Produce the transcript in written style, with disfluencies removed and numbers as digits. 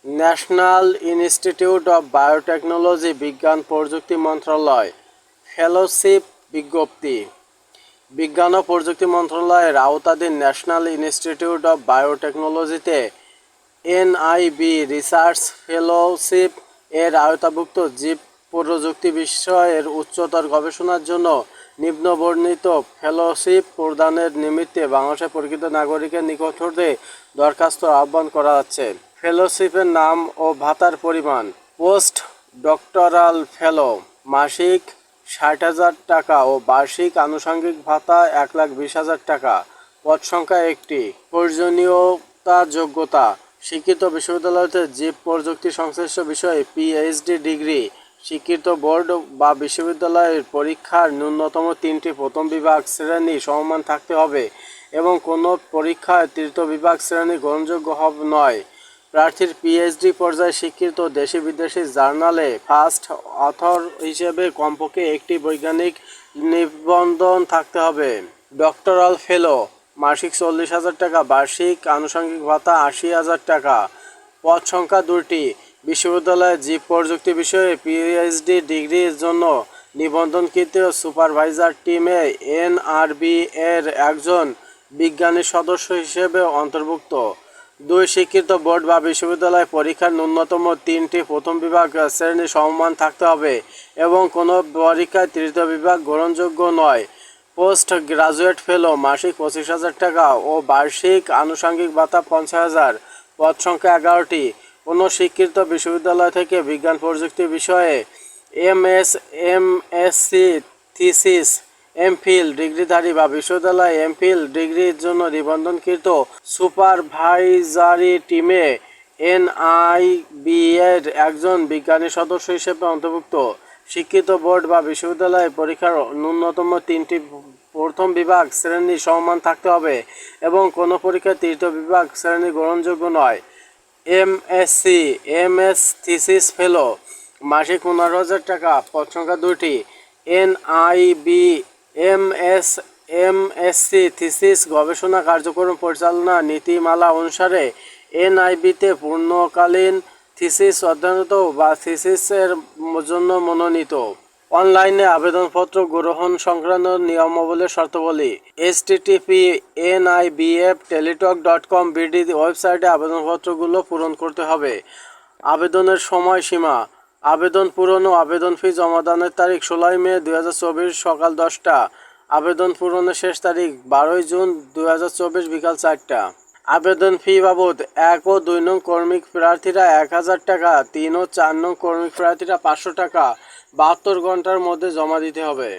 National institute of biotechnology বিজ্ঞান প্রযুক্তি মন্ত্রণালয় ফেলোশিপ বিজ্ঞপ্তি। বিজ্ঞান ও প্রযুক্তি মন্ত্রণালয়ের আওতাধীন ন্যাশনাল ইনস্টিটিউট অব বায়োটেকনোলজিতে এনআইবি রিসার্চ ফেলোশিপ এর আওতাভুক্ত জীব প্রযুক্তি বিষয়ের উচ্চতর গবেষণার জন্য নিম্নবর্ণিত ফেলোশিপ প্রদানের নিমিত্তে বাংলাদেশের প্রকৃত নাগরিকের নিকট হতে দরখাস্ত আহ্বান করা যাচ্ছে। ফেলোশিপের নাম ও ভাতার পরিমাণ: পোস্ট ডক্টরাল ফেলো মাসিক ৬০,০০০ টাকা ও বার্ষিক আনুষঙ্গিক ভাতা ১,২০,০০০ টাকা। পদ সংখ্যা ১টি। প্রয়োজনীয়তা যোগ্যতা: স্বীকৃত বিশ্ববিদ্যালয় হতে জীব প্রযুক্তি সংশ্লিষ্ট বিষয়ে পিএইচডি ডিগ্রি, স্বীকৃত বোর্ড বা বিশ্ববিদ্যালয়ের পরীক্ষার ন্যূনতম ৩টি প্রথম বিভাগ শ্রেণী সমমান থাকতে হবে এবং কোনো পরীক্ষায় তৃতীয় বিভাগ শ্রেণী গ্রহণযোগ্য নয়। প্রার্থীর পিএইচডি পর্যায়ে স্বীকৃত দেশি বিদেশি জার্নালে ফার্স্ট অথর হিসেবে কমপক্ষে একটি বৈজ্ঞানিক নিবন্ধন থাকতে হবে। ডক্টরাল ফেলো মাসিক ৪০,০০০ টাকা, বার্ষিক আনুষঙ্গিক ভাতা ৮০,০০০ টাকা। পদ সংখ্যা ২টি। বিশ্ববিদ্যালয়ের জীব প্রযুক্তি বিষয়ে পিএইচডি ডিগ্রির জন্য নিবন্ধনকৃত সুপারভাইজার টিমে এনআরবি এর একজন বিজ্ঞানী সদস্য হিসেবে অন্তর্ভুক্ত। ২. স্বীকৃত বোর্ড বা বিশ্ববিদ্যালয় পরীক্ষার ন্যূনতম ৩টি প্রথম বিভাগ শ্রেণী সমমান থাকতে হবে এবং কোনো পরীক্ষায় তৃতীয় বিভাগ গ্রহণযোগ্য নয়। পোস্ট গ্রাজুয়েট ফেলো মাসিক ২৫,০০০ টাকা ও বার্ষিক আনুষঙ্গিক ভাতা ৫০,০০০। পদ সংখ্যা ১১টি। কোনো স্বীকৃত বিশ্ববিদ্যালয় থেকে বিজ্ঞান প্রযুক্তি বিষয়ে এমএসসি থিসিস এমফিল ডিগ্রিধারী বা বিশ্ববিদ্যালয়ে এমফিল ডিগ্রির জন্য নিবন্ধনকৃত সুপারভাইজারি টিমে এনআইবি এর একজন বিজ্ঞানী সদস্য হিসেবে অন্তর্ভুক্ত। স্বীকৃত বোর্ড বা বিশ্ববিদ্যালয়ে পরীক্ষার ন্যূনতম 3টি প্রথম বিভাগ শ্রেণী সমমান থাকতে হবে এবং কোনো পরীক্ষায় তৃতীয় বিভাগ শ্রেণী গ্রহণযোগ্য নয়। এমএসসি এমএস থিসিস ফেলো মাসিক ১৫,০০০ টাকা। পদ সংখ্যা ২টি। এনআইবি এমএসসি থিসিস গবেষণা কার্যক্রম পরিচালনা নীতিমালা অনুসারে এনআইবিতে পূর্ণকালীন থিসিস অধ্যয়নরত বা থিসিসের জন্য মনোনীত। অনলাইনে আবেদনপত্র গ্রহণ সংক্রান্ত নিয়মাবলী শর্তাবলী: http://nibfteletalk.com/bd ওয়েবসাইটে আবেদনপত্রগুলো পূরণ করতে হবে। আবেদনের সময়সীমা: আবেদন পূরণ ও আবেদন ফি জমাদানের তারিখ ১৬ মে ২০২৪ সকাল ১০টা। আবেদন পূরণের শেষ তারিখ ১২ জুন ২০২৪ বিকাল ৪টা। আবেদন ফি বাবদ: ১ ও ২ নং কর্মী প্রার্থীরা ১,০০০ টাকা, ৩ ও ৪ নং কর্মী প্রার্থীরা ৫০০ টাকা ৭২ ঘন্টার মধ্যে জমা দিতে হবে।